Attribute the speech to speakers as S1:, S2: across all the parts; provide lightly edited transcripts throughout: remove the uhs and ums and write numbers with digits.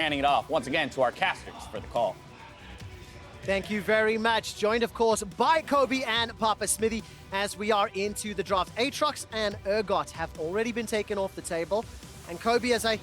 S1: Handing it off once again to our casters for the call.
S2: Thank you very much. Joined, of course, by Kobe and Papasmithy as we are into the draft. Aatrox and Urgot have already been taken off the table. And Kobe, as I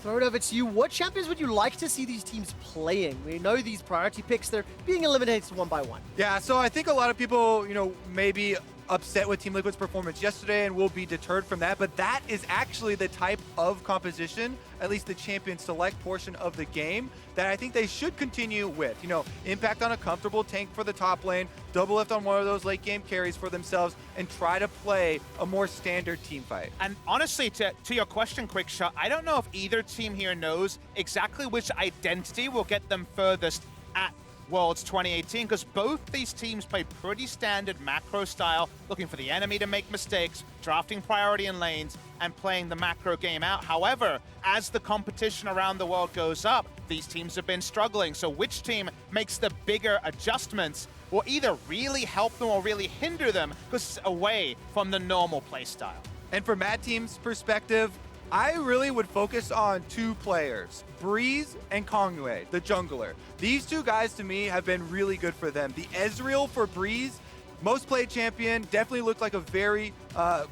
S2: throw it over to you, what champions would you like to see these teams playing? We know these priority picks, they're being eliminated one by one.
S3: Yeah, so I think a lot of people, maybe upset with Team Liquid's performance yesterday and will be deterred from that, but that is actually the type of composition, at least the champion select portion of the game, that I think they should continue with. Impact on a comfortable tank for the top lane, DoubleLift on one of those late game carries for themselves, and try to play a more standard team fight.
S4: And honestly, to your question, QuickShot, I don't know if either team here knows exactly which identity will get them furthest at Worlds 2018, because both these teams play pretty standard macro style, looking for the enemy to make mistakes, drafting priority in lanes, and playing the macro game out. However, as the competition around the world goes up, these teams have been struggling. So which team makes the bigger adjustments will either really help them or really hinder them, because it's away from the normal play style.
S3: And from Mad Team's perspective, I really would focus on two players, Breeze and Kongyue, the jungler. These two guys, to me, have been really good for them. The Ezreal for Breeze, most played champion, definitely looked like a very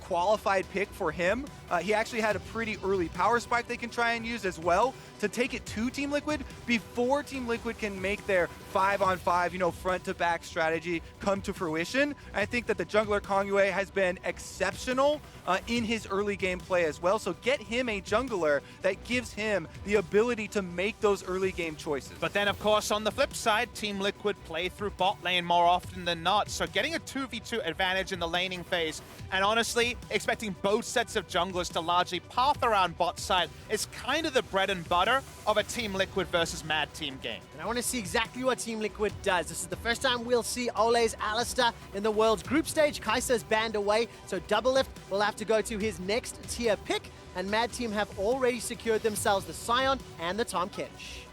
S3: qualified pick for him. He actually had a pretty early power spike they can try and use as well to take it to Team Liquid before Team Liquid can make their 5-on-5, front to back strategy come to fruition. I think that the jungler Kongyue has been exceptional in his early game play as well. So get him a jungler that gives him the ability to make those early game choices.
S4: But then, of course, on the flip side, Team Liquid play through bot lane more often than not. So getting a 2v2 advantage in the laning phase, and honestly, expecting both sets of junglers to largely path around bot side is kind of the bread and butter of a Team Liquid versus Mad Team game.
S2: And I want to see exactly what Team Liquid does. This is the first time we'll see Olleh's Alistar in the World's group stage. Kai'Sa's banned away, so DoubleLift will have to go to his next tier pick, and Mad Team have already secured themselves the Sion and the Tahm Kench.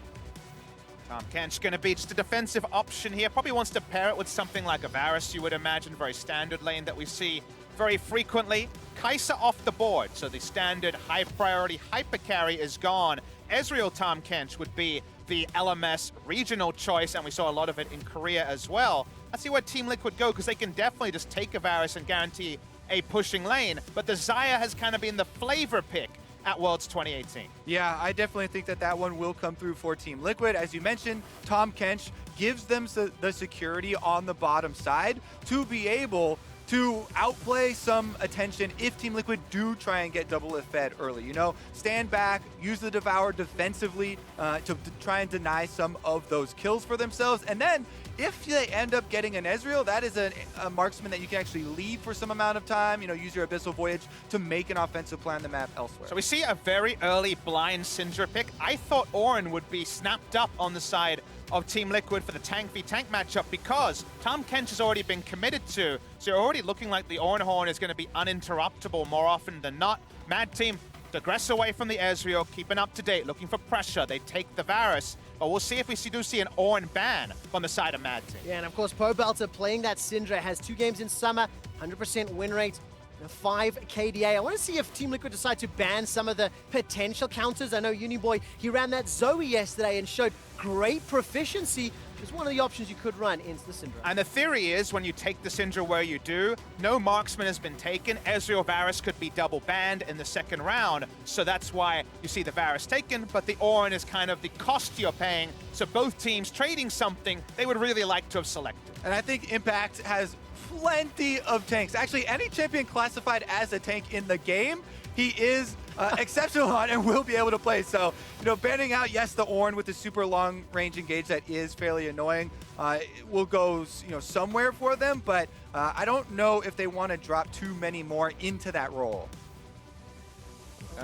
S4: Tahm Kench going to be just a defensive option here. Probably wants to pair it with something like a Varus, you would imagine. Very standard lane that we see very frequently. Kai'Sa off the board, so the standard high priority hyper carry is gone. Ezreal Tahm Kench would be the LMS regional choice, and we saw a lot of it in Korea as well. Let's see where Team Liquid go, because they can definitely just take a Varus and guarantee a pushing lane, but the Xayah has kind of been the flavor pick at Worlds 2018.
S3: Yeah, I definitely think that that one will come through for Team Liquid. As you mentioned, Tahm Kench gives them the security on the bottom side to be able to outplay some attention if Team Liquid do try and get DoubleLift fed early. Stand back, use the Devour defensively to try and deny some of those kills for themselves. And then if they end up getting an Ezreal, that is a marksman that you can actually leave for some amount of time, use your Abyssal Voyage to make an offensive plan on the map elsewhere.
S4: So we see a very early blind Syndra pick. I thought Ornn would be snapped up on the side of Team Liquid for the tank v tank matchup, because Tahm Kench has already been committed to, so you're already looking like the Ornn Horn is going to be uninterruptible more often than not. Mad Team digress away from the Ezreal, keeping up to date, looking for pressure. They take the Varus, but we'll see if we do see an Ornn ban on the side of Mad Team.
S2: Yeah, and of course, Pobelter playing that Syndra has 2 games in summer, 100% win rate, and a 5 KDA. I want to see if Team Liquid decide to ban some of the potential counters. I know Uniboy, he ran that Zoe yesterday and showed great proficiency. It's one of the options you could run into the Syndra.
S4: And the theory is, when you take the Syndra where you do, no marksman has been taken. Ezreal Varus could be double banned in the second round, so that's why you see the Varus taken, but the Ornn is kind of the cost you're paying, so both teams trading something they would really like to have selected.
S3: And I think Impact has plenty of tanks. Actually, any champion classified as a tank in the game, he is exceptional on and will be able to play. So, banning out, yes, the Ornn with the super long range engage that is fairly annoying. It will go, somewhere for them, but I don't know if they want to drop too many more into that role.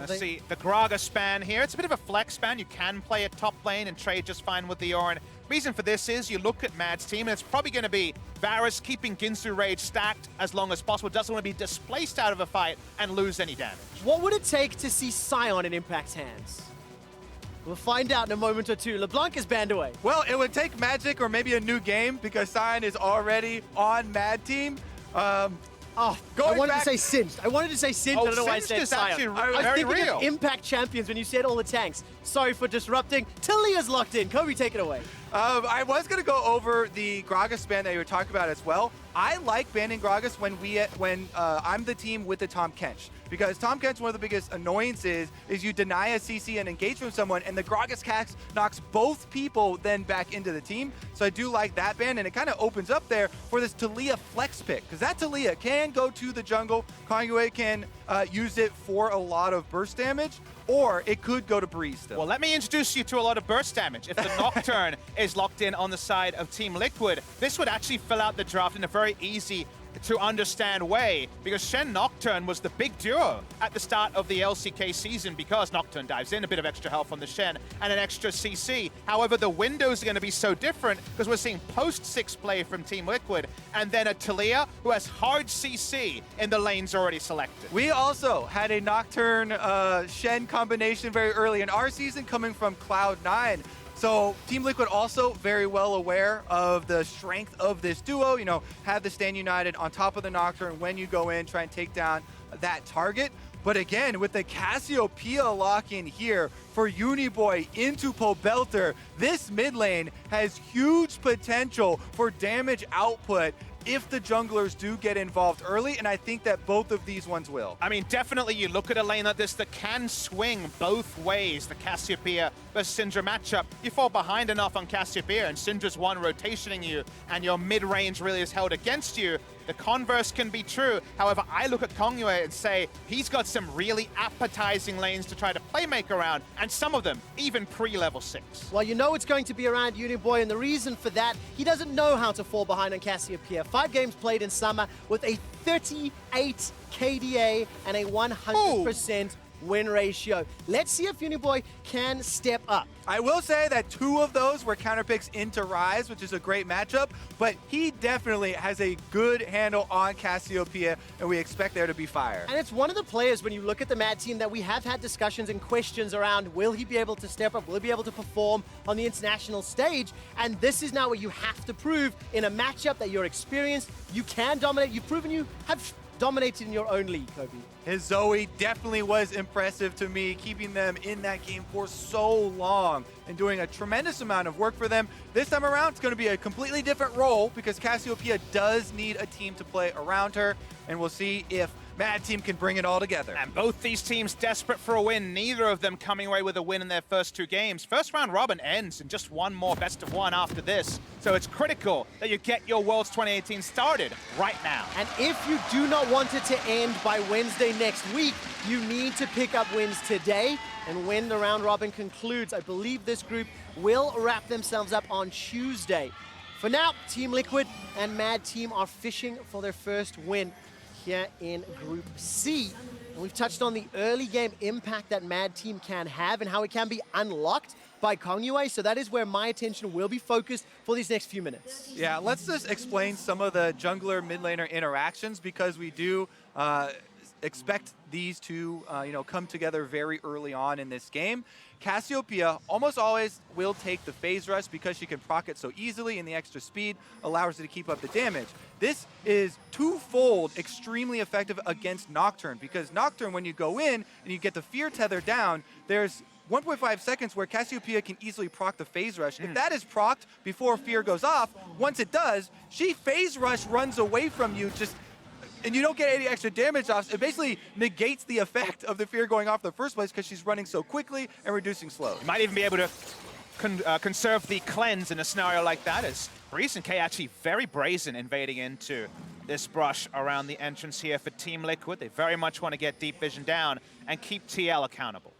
S4: See the Graga span here. It's a bit of a flex span. You can play it top lane and trade just fine with the Ornn. Reason for this is you look at Mad's team, and it's probably going to be Varus keeping Ginsu Rage stacked as long as possible. Doesn't want to be displaced out of a fight and lose any damage.
S2: What would it take to see Sion in Impact's hands? We'll find out in a moment or two. LeBlanc is banned away.
S3: Well, it would take Magic or maybe a new game, because Sion is already on Mad Team.
S2: Oh,
S3: Going
S2: I wanted
S3: back-
S2: to say singed. I wanted to say singed. I don't know why I
S4: Singed
S2: said
S4: is
S2: Xayah.
S4: actually
S2: I was
S4: very
S2: thinking
S4: real.
S2: of Impact Champions when you said all the tanks. Sorry for disrupting. Taliyah's locked in. Kobe, take it away.
S3: I was going to go over the Gragas ban that you were talking about as well. I like banning Gragas when I'm the team with the Tahm Kench. Because Tahm Kench, one of the biggest annoyances is you deny a CC and engage from someone, and the Gragas cast knocks both people then back into the team. So I do like that ban, and it kind of opens up there for this Taliyah flex pick. Because that Taliyah can go to the jungle. Kongyue can use it for a lot of burst damage, or it could go to Breeze still.
S4: Well, let me introduce you to a lot of burst damage. If the Nocturne is locked in on the side of Team Liquid, this would actually fill out the draft in a very easy to understand way, because Shen Nocturne was the big duo at the start of the LCK season because Nocturne dives in, a bit of extra health on the Shen, and an extra CC. However, the windows are going to be so different because we're seeing post-6 play from Team Liquid, and then a Taliyah who has hard CC in the lanes already selected.
S3: We also had a Nocturne Shen combination very early in our season coming from Cloud9. So Team Liquid also very well aware of the strength of this duo. You know, have the Stand United on top of the Nocturne when you go in, try and take down that target. But again, with the Cassiopeia lock in here for Uniboy into Pobelter, this mid lane has huge potential for damage output if the junglers do get involved early, and I think that both of these ones will.
S4: I mean, definitely you look at a lane like this that can swing both ways, the Cassiopeia versus Syndra matchup. You fall behind enough on Cassiopeia and Syndra's one rotationing you, and your mid-range really is held against you. The converse can be true. However, I look at Kongyue and say he's got some really appetizing lanes to try to playmake around, and some of them even pre-level 6.
S2: Well, you know it's going to be around Uniboy, and the reason for that, he doesn't know how to fall behind on Cassiopeia. 5 games played in summer with a 38 KDA and a 100% win ratio. Let's see if Uniboy can step up.
S3: I will say that 2 of those were counter picks into Ryze, which is a great matchup, but he definitely has a good handle on Cassiopeia, and we expect there to be fire.
S2: And it's one of the players, when you look at the Mad team, that we have had discussions and questions around, will he be able to step up? Will he be able to perform on the international stage? And this is now where you have to prove in a matchup that you're experienced, you can dominate. You've proven you have dominated in your own league, Kobe.
S3: His Zoe definitely was impressive to me, keeping them in that game for so long and doing a tremendous amount of work for them. This time around, it's going to be a completely different role because Cassiopeia does need a team to play around her, and we'll see if Mad Team can bring it all together.
S4: And both these teams desperate for a win, neither of them coming away with a win in their first 2 games. First round robin ends in just one more best of 1 after this. So it's critical that you get your Worlds 2018 started right now.
S2: And if you do not want it to end by Wednesday next week, you need to pick up wins today. And when the round robin concludes, I believe this group will wrap themselves up on Tuesday. For now, Team Liquid and Mad Team are fishing for their first win here in Group C. And we've touched on the early game impact that Mad Team can have and how it can be unlocked by Kongyue, so that is where my attention will be focused for these next few minutes.
S3: Yeah, let's just explain some of the jungler mid laner interactions because we do expect these to come together very early on in this game. Cassiopeia almost always will take the phase rush because she can proc it so easily, and the extra speed allows her to keep up the damage. This is twofold extremely effective against Nocturne because Nocturne, when you go in and you get the fear tether down, there's 1.5 seconds where Cassiopeia can easily proc the phase rush. If that is procced before fear goes off, once it does, she phase rush runs away from you and you don't get any extra damage off. It basically negates the effect of the fear going off in the first place because she's running so quickly and reducing slow.
S4: You might even be able to conserve the cleanse in a scenario like that, as Breeze and K actually very brazen invading into this brush around the entrance here for Team Liquid. They very much want to get Deep Vision down and keep TL accountable.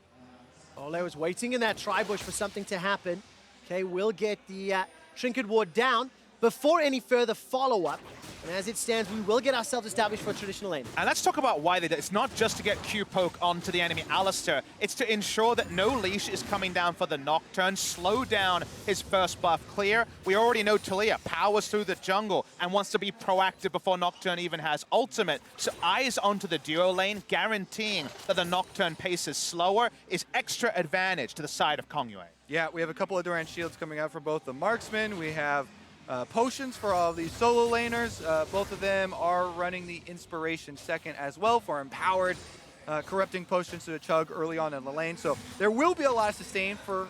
S2: Olleh was waiting in that tri-bush for something to happen. Okay, we'll get the Trinket Ward down before any further follow-up. And as it stands, we will get ourselves established for a traditional lane.
S4: And let's talk about why they did it. It's not just to get Q-Poke onto the enemy Alistar. It's to ensure that no leash is coming down for the Nocturne, slow down his first buff clear. We already know Taliyah powers through the jungle and wants to be proactive before Nocturne even has ultimate. So eyes onto the duo lane, guaranteeing that the Nocturne pace is slower, is extra advantage to the side of Kongyue.
S3: Yeah, we have a couple of Durant shields coming out for both the marksmen. We have potions for all of these solo laners. Both of them are running the Inspiration second as well for Empowered. Corrupting potions to chug early on in the lane. So there will be a lot of sustain for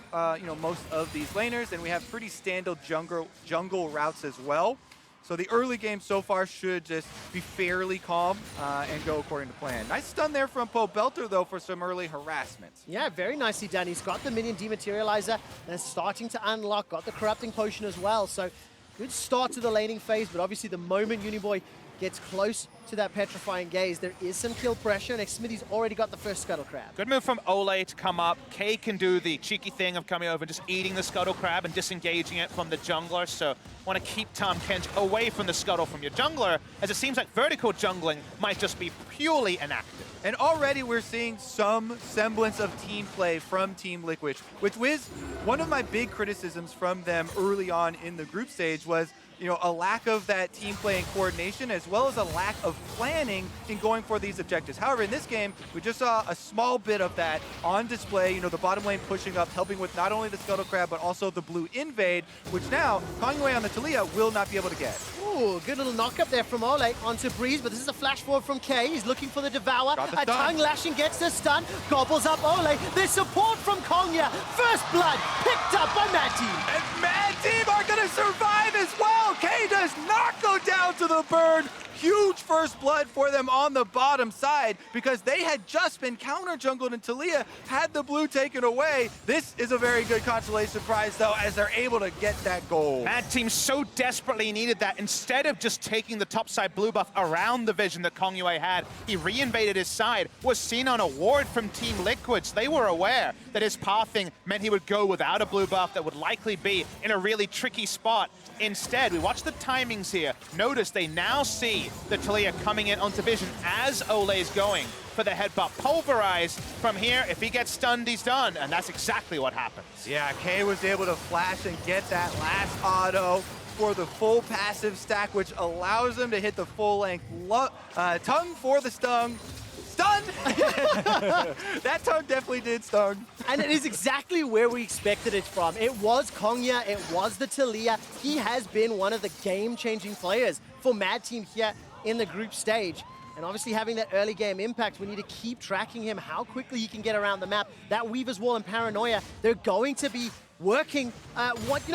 S3: most of these laners, and we have pretty standard jungle routes as well. So the early game so far should just be fairly calm and go according to plan. Nice stun there from Pobelter, though, for some early harassment.
S2: Yeah, very nicely done. He's got the minion dematerializer and starting to unlock, got the corrupting potion as well. So good start to the laning phase, but obviously the moment Uniboy gets close to that petrifying gaze, there is some kill pressure, and Xmithie's already got the first Scuttle Crab.
S4: Good move from Olleh to come up. K can do the cheeky thing of coming over and just eating the Scuttle Crab and disengaging it from the jungler, so want to keep Tahm Kench away from the Scuttle from your jungler, as it seems like vertical jungling might just be purely inactive.
S3: And already we're seeing some semblance of team play from Team Liquid, which was one of my big criticisms from them early on in the group stage was a lack of that team play and coordination, as well as a lack of planning in going for these objectives. However, in this game, we just saw a small bit of that on display. The bottom lane pushing up, helping with not only the Scuttle Crab, but also the blue invade, which now Kongyue on the Taliyah will not be able to get.
S2: Ooh, good little knock up there from Olleh onto Breeze, but this is a flash forward from K. He's looking for the Devour. A tongue lashing gets the stun, gobbles up Olleh. There's support from Kongyue. First blood picked up by Mad Team.
S3: And Mad Team are going to survive as well. K does not go down to the burn. Huge first blood for them on the bottom side because they had just been counter jungled and Taliyah had the blue taken away. This is a very good consolation prize, though, as they're able to get that goal.
S4: Mad Team so desperately needed that. Instead of just taking the topside blue buff around the vision that Kongyue had, he reinvaded his side, was seen on a ward from Team Liquids. They were aware that his pathing meant he would go without a blue buff that would likely be in a really tricky spot. Instead, we watch the timings here. Notice they now see the Taliyah coming in onto vision as Olleh's going for the headbutt. Pulverized from here. If he gets stunned, he's done. And that's exactly what happens.
S3: Yeah, K was able to flash and get that last auto for the full passive stack, which allows him to hit the full length tongue for the stun. That tongue definitely did stung.
S2: And it is exactly where we expected it from. It was Kongyue, it was the Taliyah. He has been one of the game-changing players for Mad Team here in the group stage. And obviously having that early game impact, we need to keep tracking him, how quickly he can get around the map. That Weaver's Wall and Paranoia, they're going to be working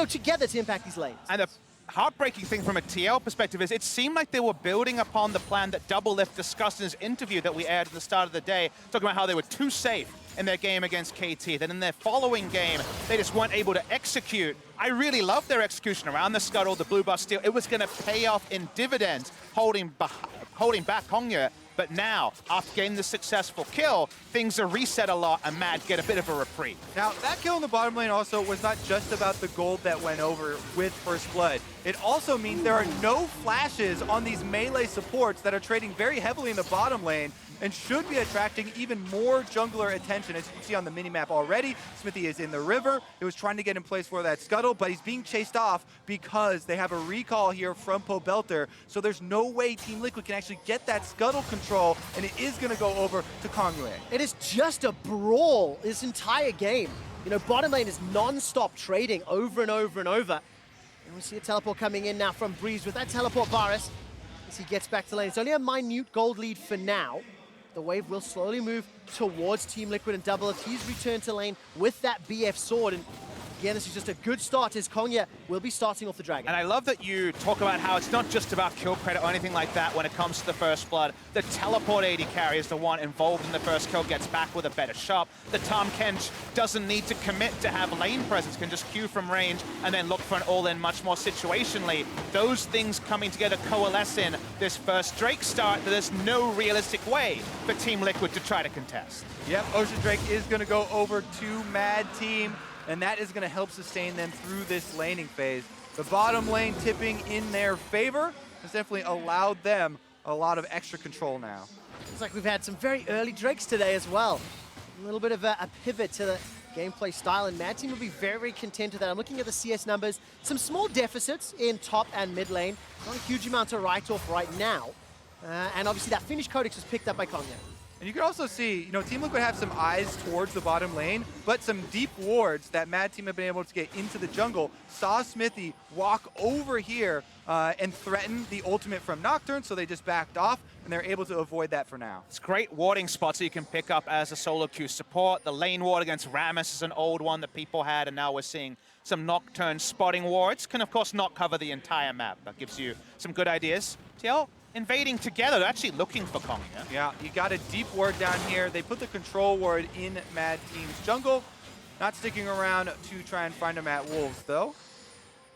S2: together to impact these lanes.
S4: And the heartbreaking thing from a TL perspective is it seemed like they were building upon the plan that DoubleLift discussed in his interview that we aired at the start of the day, talking about how they were too safe in their game against KT, that in their following game, they just weren't able to execute. I really loved their execution around the Scuttle, the blue buff steal. It was going to pay off in dividends, holding back Kongyue. But now, after getting the successful kill, things are reset a lot and Mad get a bit of a reprieve.
S3: Now, that kill in the bottom lane also was not just about the gold that went over with First Blood. It also means there are no flashes on these melee supports that are trading very heavily in the bottom lane and should be attracting even more jungler attention. As you can see on the minimap already, Xmithie is in the river. It was trying to get in place for that Scuttle, but he's being chased off because they have a recall here from Pobelter. So there's no way Team Liquid can actually get that Scuttle control, and it is going to go over to Kongyue.
S2: It is just a brawl this entire game. Bottom lane is non-stop trading over and over and over. And we see a teleport coming in now from Breeze with that teleport Varus as he gets back to lane. It's only a minute gold lead for now. The wave will slowly move towards Team Liquid and DoubleLift. He's returned to lane with that BF sword. And again, this is just a good start as Kongyue will be starting off the Dragon.
S4: And I love that you talk about how it's not just about kill credit or anything like that when it comes to the First Blood. The teleport AD carry is the one involved in the first kill, gets back with a better shot. The Tahm Kench doesn't need to commit to have lane presence, can just queue from range and then look for an all-in much more situationally. Those things coming together coalesce in this first Drake start that there's no realistic way for Team Liquid to try to contest.
S3: Yep, Ocean Drake is going to go over to Mad Team, and that is going to help sustain them through this laning phase. The bottom lane tipping in their favor has definitely allowed them a lot of extra control now.
S2: Looks like we've had some very early Drakes today as well. A little bit of a pivot to the gameplay style, and Mad Team will be very, very content with that. I'm looking at the CS numbers. Some small deficits in top and mid lane. Not a huge amount to write off right now. And obviously that Finnish Codex was picked up by Kongyue.
S3: And you can also see, you know, Team Liquid have some eyes towards the bottom lane, but some deep wards that Mad Team have been able to get into the jungle. Saw Xmithie walk over here and threaten the ultimate from Nocturne, so they just backed off, and they're able to avoid that for now.
S4: It's great warding spots that you can pick up as a solo queue support. The lane ward against Rammus is an old one that people had, and now we're seeing some Nocturne spotting wards. Can, of course, not cover the entire map. That gives you some good ideas. TL invading together, they're actually looking for Kongyue.
S3: Yeah, you got a deep ward down here. They put the control ward in Mad Team's jungle. Not sticking around to try and find them at Wolves, though.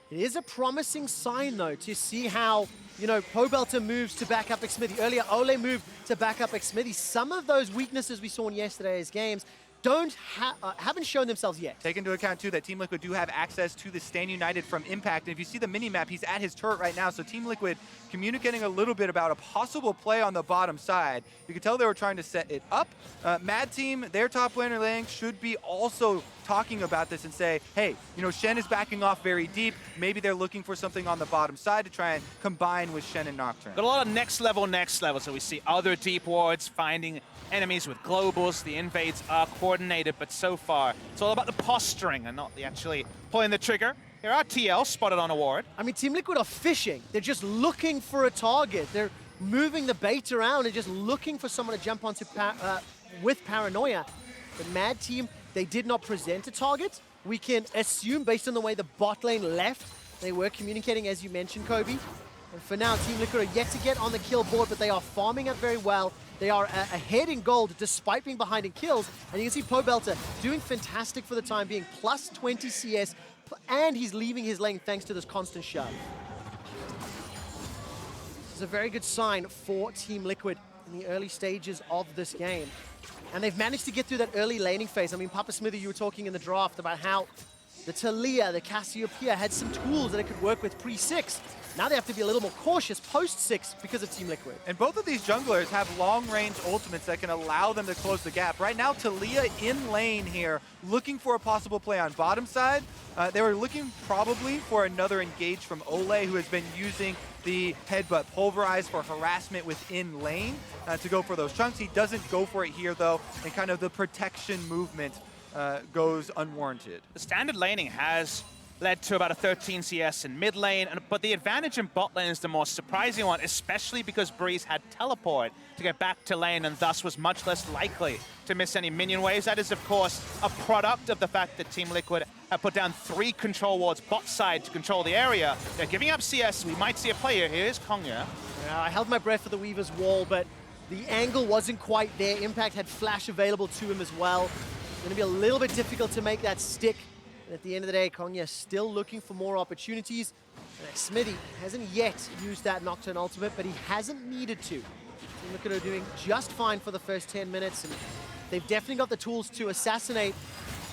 S2: It is a promising sign, though, to see how, you know, Pobelter moves to back up Xmithie. Earlier, Olleh moved to back up Xmithie. Some of those weaknesses we saw in yesterday's games haven't shown themselves yet.
S3: Take into account, too, that Team Liquid do have access to the Stand United from Impact. And if you see the mini-map, he's at his turret right now. So Team Liquid communicating a little bit about a possible play on the bottom side. You can tell they were trying to set it up. Mad Team, their top laner Liang, should be also talking about this and say, hey, you know, Shen is backing off very deep. Maybe they're looking for something on the bottom side to try and combine with Shen and Nocturne.
S4: Got a lot of next level. So we see other deep wards finding enemies with globals. The invades are coordinated, but so far it's all about the posturing and not the actually pulling the trigger. Here are TL spotted on a ward.
S2: I mean, Team Liquid are fishing. They're just looking for a target. They're moving the bait around and just looking for someone to jump onto with paranoia. The Mad Team, they did not present a target. We can assume, based on the way the bot lane left, they were communicating, as you mentioned, Kobe. And for now, Team Liquid are yet to get on the kill board, but they are farming up very well. They are ahead in gold despite being behind in kills. And you can see Pobelter doing fantastic for the time being, plus 20 CS, and he's leaving his lane thanks to this constant shove. This is a very good sign for Team Liquid in the early stages of this game. And they've managed to get through that early laning phase. I mean, Papasmithy, you were talking in the draft about how the Taliyah, the Cassiopeia had some tools that it could work with pre-6. Now they have to be a little more cautious post-6 because of Team Liquid.
S3: And both of these junglers have long-range ultimates that can allow them to close the gap. Right now, Taliyah in lane here, looking for a possible play on bottom side. They were looking probably for another engage from Olleh, who has been using the headbutt pulverize for harassment within lane to go for those chunks. He doesn't go for it here, though, and kind of the protection movement goes unwarranted.
S4: The standard laning has led to about a 13 CS in mid lane, but the advantage in bot lane is the more surprising one, especially because Breeze had teleport to get back to lane and thus was much less likely to miss any minion waves. That is, of course, a product of the fact that Team Liquid have put down 3 control wards bot side to control the area. They're giving up CS. We might see a player. Here's Kongyue.
S2: Yeah, I held my breath for the Weaver's wall, but the angle wasn't quite there. Impact had flash available to him as well. It's going to be a little bit difficult to make that stick. And at the end of the day, Kongyue still looking for more opportunities. And Xmithie hasn't yet used that Nocturne ultimate, but he hasn't needed to. Look at her doing just fine for the first 10 minutes, and they've definitely got the tools to assassinate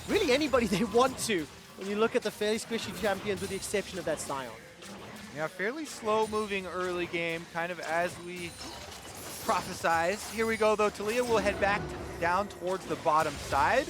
S2: really anybody they want to when you look at the fairly squishy champions, with the exception of that Sion.
S3: Yeah, fairly slow-moving early game, kind of as we prophesized. Here we go, though. Taliyah will head back down towards the bottom side.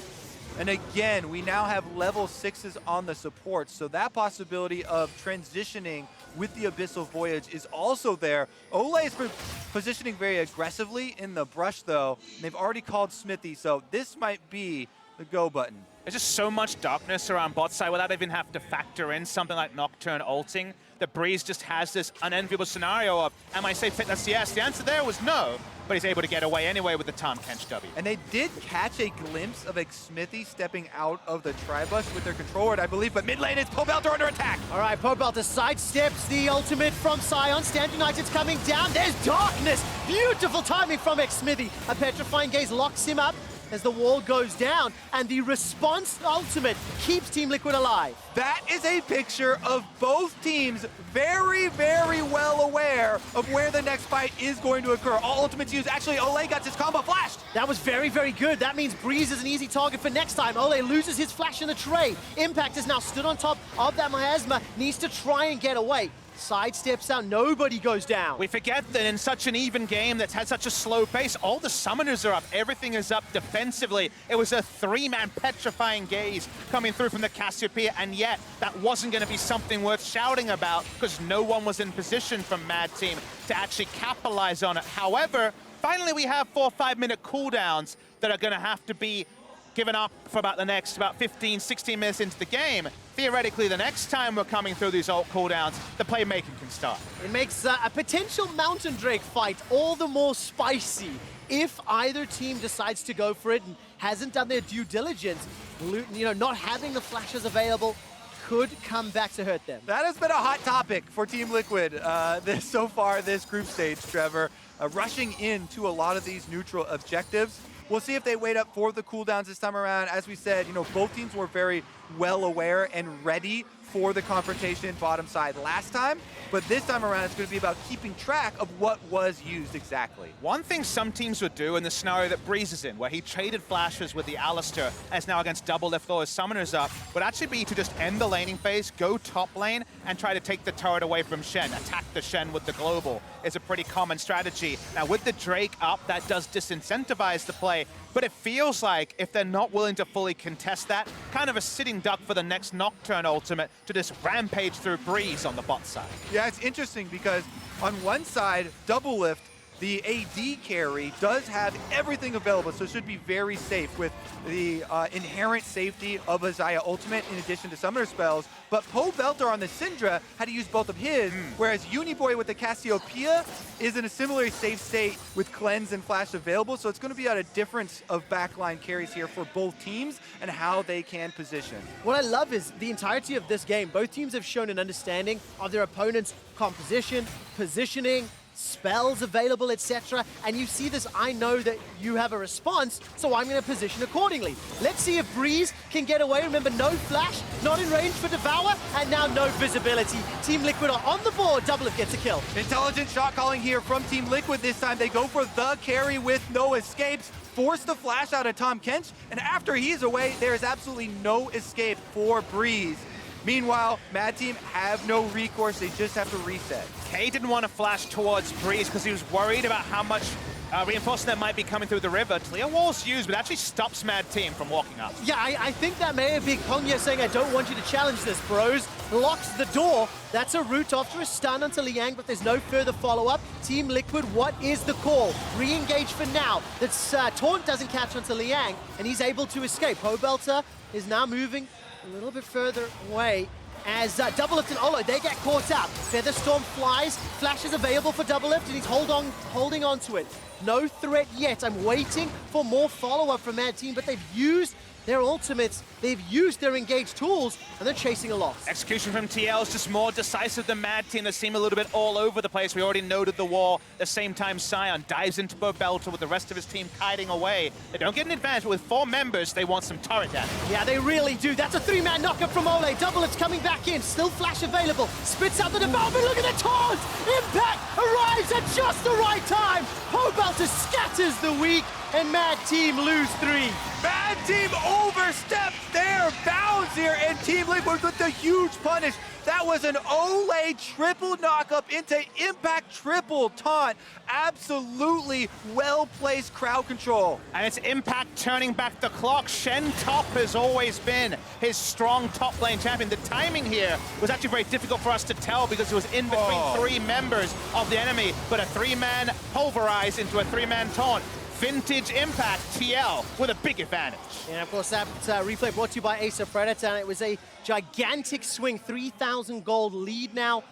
S3: And again, we now have level 6s on the support, so that possibility of transitioning with the Abyssal Voyage is also there. Olleh is positioning very aggressively in the brush, though, and they've already called Xmithie, so this might be the go button.
S4: There's just so much darkness around bot side without even have to factor in something like Nocturne ulting. That Breeze just has this unenviable scenario of, am I safe to hit the CS? The answer there was no, but he's able to get away anyway with the Tahm Kench W.
S3: And they did catch a glimpse of Xmithie stepping out of the tri-bus with their control ward, I believe, but mid lane it's Pobelter under attack.
S2: All right, Pobelter sidesteps the ultimate from Sion. Stand United's coming down. There's darkness. Beautiful timing from Xmithie. A petrifying gaze locks him up as the wall goes down, and the response ultimate keeps Team Liquid alive.
S3: That is a picture of both teams very, very well aware of where the next fight is going to occur. All ultimates used. Actually, Olleh got his combo flashed.
S2: That was very, very good. That means Breeze is an easy target for next time. Olleh loses his flash in the tray. Impact is now stood on top of that miasma, needs to try and get away. Sidesteps out, nobody goes down.
S4: We forget that in such an even game that's had such a slow pace, all the summoners are up, everything is up defensively. It was a 3-man petrifying gaze coming through from the Cassiopeia, and yet that wasn't going to be something worth shouting about because no one was in position from Mad Team to actually capitalize on it. However, finally we have 4 or 5 minute cooldowns that are going to have to be given up for about the next 15, 16 minutes into the game. Theoretically, the next time we're coming through these ult cooldowns, the playmaking can start.
S2: It makes a potential Mountain Drake fight all the more spicy if either team decides to go for it and hasn't done their due diligence. Not having the flashes available could come back to hurt them.
S3: That has been a hot topic for Team Liquid so far this group stage, Trevor. Rushing into a lot of these neutral objectives. We'll see if they wait up for the cooldowns this time around. As we said, both teams were very well aware and ready for the confrontation bottom side last time, but this time around it's going to be about keeping track of what was used exactly.
S4: One thing some teams would do in the scenario that Breeze is in, where he traded flashes with the Alistar, as now against DoubleLift all his summoners up, would actually be to just end the laning phase, go top lane, and try to take the turret away from Shen. Attack the Shen with the global is a pretty common strategy. Now with the Drake up, that does disincentivize the play, but it feels like if they're not willing to fully contest that, kind of a sitting duck for the next Nocturne ultimate to just rampage through Breeze on the bot side.
S3: Yeah, it's interesting because on one side, DoubleLift, the AD carry, does have everything available, so it should be very safe with the inherent safety of a Xayah ultimate in addition to summoner spells. But Pobelter on the Syndra had to use both of his, whereas Uniboy with the Cassiopeia is in a similarly safe state with cleanse and flash available, so it's going to be at a difference of backline carries here for both teams and how they can position.
S2: What I love is the entirety of this game, both teams have shown an understanding of their opponent's composition, positioning, spells available, etc. And you see this, I know that you have a response, so I'm going to position accordingly. Let's see if Breeze can get away. Remember, no flash, not in range for Devour, and now no visibility. Team Liquid are on the board. DoubleLift gets a kill.
S3: Intelligent shot calling here from Team Liquid this time. They go for the carry with no escapes, force the flash out of Tahm Kench, and after he's away, there is absolutely no escape for Breeze. Meanwhile, Mad Team have no recourse, they just have to reset.
S4: K didn't want to flash towards Breeze because he was worried about how much reinforcement might be coming through the river. Taliyah wall's used, but actually stops Mad Team from walking up.
S2: Yeah, I think that may have been Kongyue saying, I don't want you to challenge this, bros. Locks the door. That's a route after a stun onto Liang, but there's no further follow-up. Team Liquid, what is the call? Re-engage for now. That's Taunt doesn't catch onto Liang, and he's able to escape. Pobelter is now moving a little bit further away as DoubleLift and Olleh, they get caught out. Featherstorm flies, flash is available for DoubleLift, and he's holding on to it. No threat yet. I'm waiting for more follow-up from Mad Team, but they've used their ultimates, they've used their engaged tools, and they're chasing a loss.
S4: Execution from TL is just more decisive than Mad Team. They seem a little bit all over the place. We already noted the wall. At the same time, Sion dives into Pobelter with the rest of his team kiting away. They don't get an advantage, but with 4 members, they want some turret damage.
S2: Yeah, they really do. That's a 3-man knockup from Olleh. DoubleLift's coming back in. Still flash available. Spits out the development. Look at the taunt! Impact arrives at just the right time. Pobelter scatters the weak, and Mad Team lose 3.
S3: Mad Team overstepped their bounds here, and Team Liquid with the huge punish. That was an Olleh triple knockup into Impact triple taunt. Absolutely well-placed crowd control.
S4: And it's Impact turning back the clock. Shen top has always been his strong top lane champion. The timing here was actually very difficult for us to tell because it was in between 3 members of the enemy, but a 3-man pulverize into a 3-man taunt. Vintage Impact TL with a big advantage.
S2: And of course, that replay brought to you by Ace of Predator, and it was a gigantic swing, 3,000 gold lead now.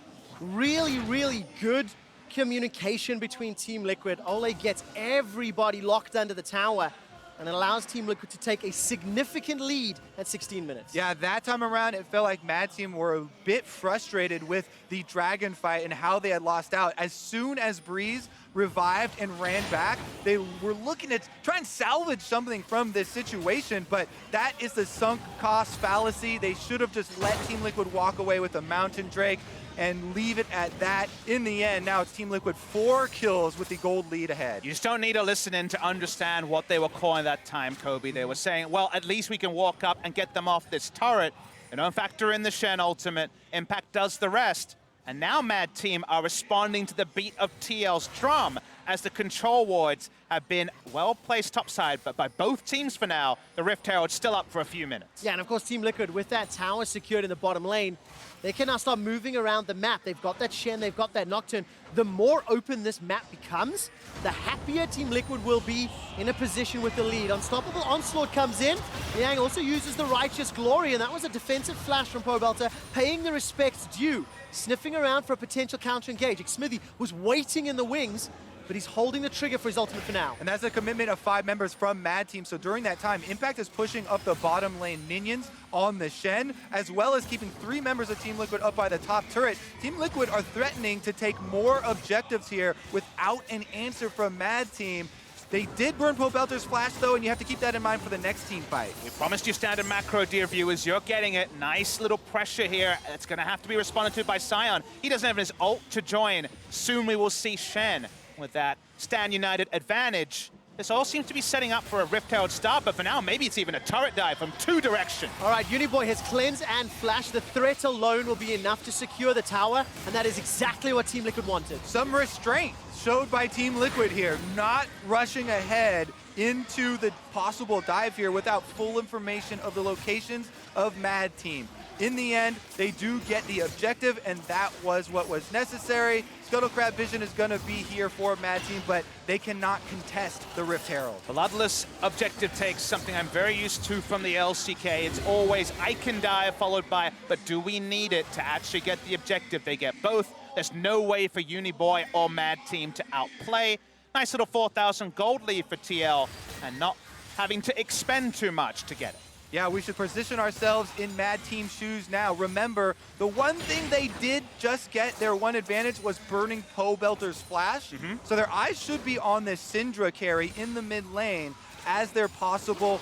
S2: Really, really good communication between Team Liquid. Olleh gets everybody locked under the tower, and it allows Team Liquid to take a significant lead at 16 minutes.
S3: Yeah, that time around, it felt like Mad Team were a bit frustrated with the Dragon fight and how they had lost out. As soon as Breeze revived and ran back, they were looking to try and salvage something from this situation, but that is the sunk cost fallacy. They should have just let Team Liquid walk away with a Mountain Drake and leave it at that. In the end, now it's Team Liquid 4 kills with the gold lead ahead.
S4: You just don't need to listen in to understand what they were calling that time, Kobe. They were saying, well, at least we can walk up and get them off this turret. They don't factor in the Shen ultimate. Impact does the rest. And now Mad Team are responding to the beat of TL's drum as the control wards have been well placed topside, but by both teams for now, the Rift Herald's still up for a few minutes.
S2: Yeah, and of course Team Liquid, with that tower secured in the bottom lane, they can now start moving around the map. They've got that Shen, they've got that Nocturne. The more open this map becomes, the happier Team Liquid will be in a position with the lead. Unstoppable Onslaught comes in. Liang also uses the Righteous Glory, and that was a defensive flash from Pobelter, paying the respects due, sniffing around for a potential counter-engage. Xmithie was waiting in the wings, but he's holding the trigger for his ultimate for now.
S3: And that's a commitment of 5 members from Mad Team. So during that time, Impact is pushing up the bottom lane minions on the Shen, as well as keeping 3 members of Team Liquid up by the top turret. Team Liquid are threatening to take more objectives here without an answer from Mad Team. They did burn Pobelter's flash, though, and you have to keep that in mind for the next team fight.
S4: We promised you standard macro, dear viewers. You're getting it. Nice little pressure here. It's going to have to be responded to by Sion. He doesn't have his ult to join. Soon we will see Shen with that Stand United advantage. This all seems to be setting up for a Rift Herald start, but for now, maybe it's even a turret dive from 2 directions.
S2: All right, Uniboy has cleanse and flash. The threat alone will be enough to secure the tower, and that is exactly what Team Liquid wanted.
S3: Some restraint showed by Team Liquid here, not rushing ahead into the possible dive here without full information of the locations of Mad Team. In the end, they do get the objective, and that was what was necessary. Scuttlecrab Vision is going to be here for Mad Team, but they cannot contest the Rift Herald.
S4: Bloodless objective takes something I'm very used to from the LCK. It's always I can die followed by, but do we need it to actually get the objective? They get both. There's no way for Uniboy or Mad Team to outplay. Nice little 4,000 gold lead for TL, and not having to expend too much to get it.
S3: Yeah, we should position ourselves in Mad Team's shoes now. Remember, the one thing they did just get, their one advantage, was burning Pobelter's flash. So their eyes should be on this Syndra carry in the mid lane as their possible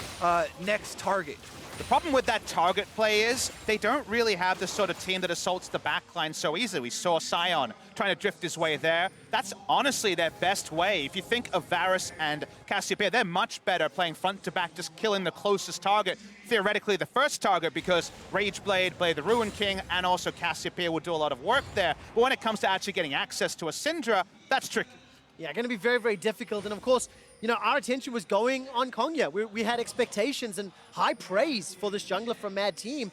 S3: next target.
S4: The problem with that target play is they don't really have the sort of team that assaults the backline so easily. We saw Sion trying to drift his way there. That's honestly their best way. If you think of Varus and Cassiopeia, they're much better playing front to back, just killing the closest target. Theoretically, the first target, because Rageblade, Blade the Ruin King, and also Cassiopeia will do a lot of work there. But when it comes to actually getting access to a Syndra, that's tricky.
S2: Yeah, going to be very, very difficult. And of course, you know, our attention was going on Kongyue. We had expectations and high praise for this jungler from Mad Team,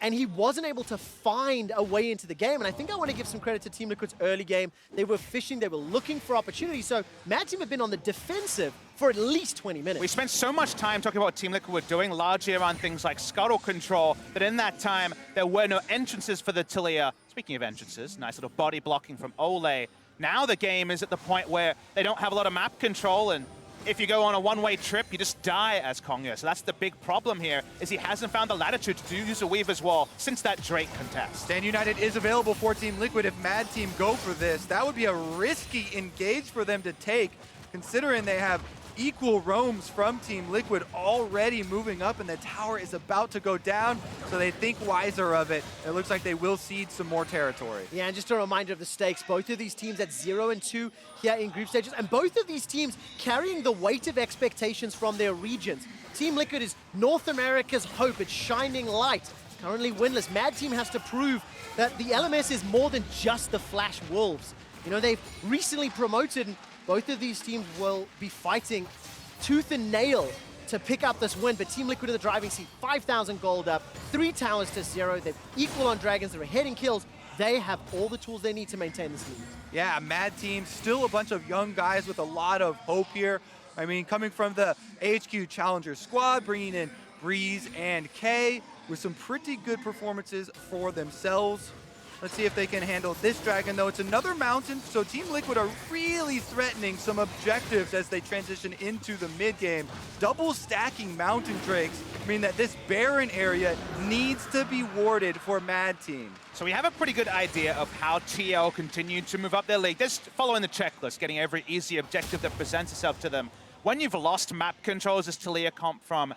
S2: and he wasn't able to find a way into the game. And I think I want to give some credit to Team Liquid's early game. They were fishing, they were looking for opportunities. So Mad Team have been on the defensive for at least 20 minutes.
S4: We spent so much time talking about what Team Liquid were doing, largely around things like scuttle control, that in that time, there were no entrances for the Taliyah. Speaking of entrances, nice little body blocking from Olleh. Now the game is at the point where they don't have a lot of map control, and if you go on a one-way trip, you just die as Kongyue. So that's the big problem here, is he hasn't found the latitude to use a Weaver's Wall since that Drake contest.
S3: Stand United is available for Team Liquid. If Mad Team go for this, that would be a risky engage for them to take, considering they have equal roams from Team Liquid already moving up, and the tower is about to go down, so they think wiser of it. It looks like they will cede some more territory.
S2: Yeah, and just a reminder of the stakes. Both of these teams at 0 and 2 here in group stages, and both of these teams carrying the weight of expectations from their regions. Team Liquid is North America's hope. It's shining light. Currently winless. Mad Team has to prove that the LMS is more than just the Flash Wolves. You know, they've recently promoted, and both of these teams will be fighting tooth and nail to pick up this win, but Team Liquid in the driving seat, 5,000 gold up, 3 towers to 0. They're equal on Dragons, they're ahead in kills. They have all the tools they need to maintain this lead.
S3: Yeah, Mad Team, still a bunch of young guys with a lot of hope here. I mean, coming from the AHQ Challenger squad, bringing in Breeze and K with some pretty good performances for themselves. Let's see if they can handle this dragon, though. It's another mountain, so Team Liquid are really threatening some objectives as they transition into the mid-game. Double stacking mountain drakes mean that this barren area needs to be warded for Mad Team.
S4: So we have a pretty good idea of how TL continue to move up their league. Just following the checklist, getting every easy objective that presents itself to them. When you've lost map controls, as Taliyah comp from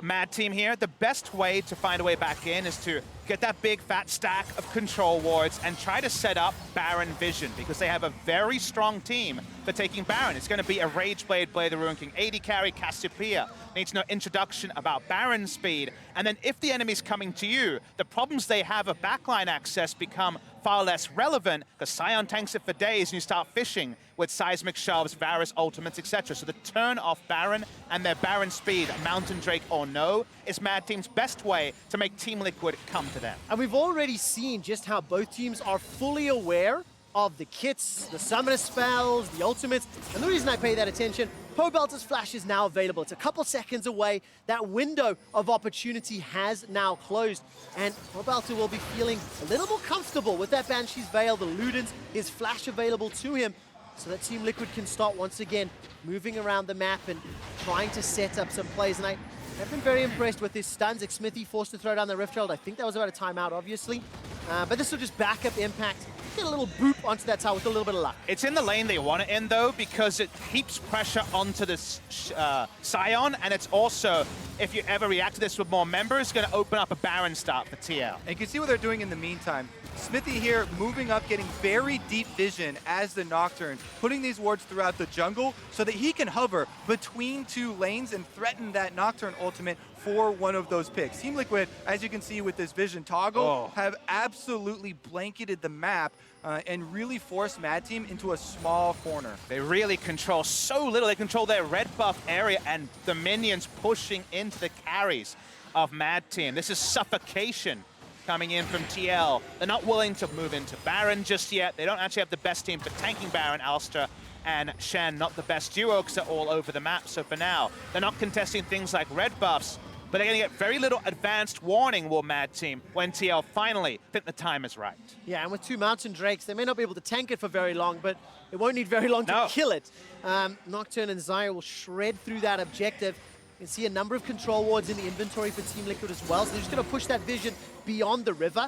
S4: Mad Team here, the best way to find a way back in is to get that big fat stack of control wards and try to set up Baron vision, because they have a very strong team for taking Baron. It's going to be a Rageblade, Blade of the Ruin King, AD carry, Cassiopeia. Needs no introduction about Baron speed. And then if the enemy's coming to you, the problems they have of backline access become far less relevant, because Sion tanks it for days and you start fishing with seismic shoves, Varus ultimates, etc. So the turn off Baron and their Baron speed, Mountain Drake or no, is Mad Team's best way to make Team Liquid come to them.
S2: And we've already seen just how both teams are fully aware of the kits, the summoner spells, the ultimates. And the reason I pay that attention, Pobelter's flash is now available. It's a couple seconds away. That window of opportunity has now closed. And Pobelter will be feeling a little more comfortable with that Banshee's Veil, the Ludens, his flash available to him, so that Team Liquid can start once again moving around the map and trying to set up some plays. And I've been very impressed with his stuns. Xmithie forced to throw down the Rift Herald. I think that was about a timeout, obviously. But this will just back up impact. Get a little boop onto that tower with a little bit of luck.
S4: It's in the lane they want it in, though, because it heaps pressure onto this Sion, and it's also, if you ever react to this with more members, going to open up a Baron start for TL.
S3: And you can see what they're doing in the meantime. Xmithie here moving up, getting very deep vision as the Nocturne, putting these wards throughout the jungle so that he can hover between two lanes and threaten that Nocturne ultimate for one of those picks. Team Liquid, as you can see with this vision toggle, have absolutely blanketed the map and really forced Mad Team into a small corner.
S4: They really control so little. They control their red buff area and the minions pushing into the carries of Mad Team. This is suffocation coming in from TL. They're not willing to move into Baron just yet. They don't actually have the best team for tanking Baron. Alistar and Shen, not the best duo, because they're all over the map. So for now, they're not contesting things like red buffs, but they're going to get very little advanced warning, will Mad Team, when TL finally think the time is right.
S2: Yeah, and with two Mountain Drakes, they may not be able to tank it for very long, but it won't need very long to kill it. Nocturne and Xayah will shred through that objective. You can see a number of control wards in the inventory for Team Liquid as well, so they're just going to push that vision beyond the river.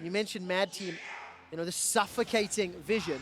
S2: You mentioned Mad Team, you know, the suffocating vision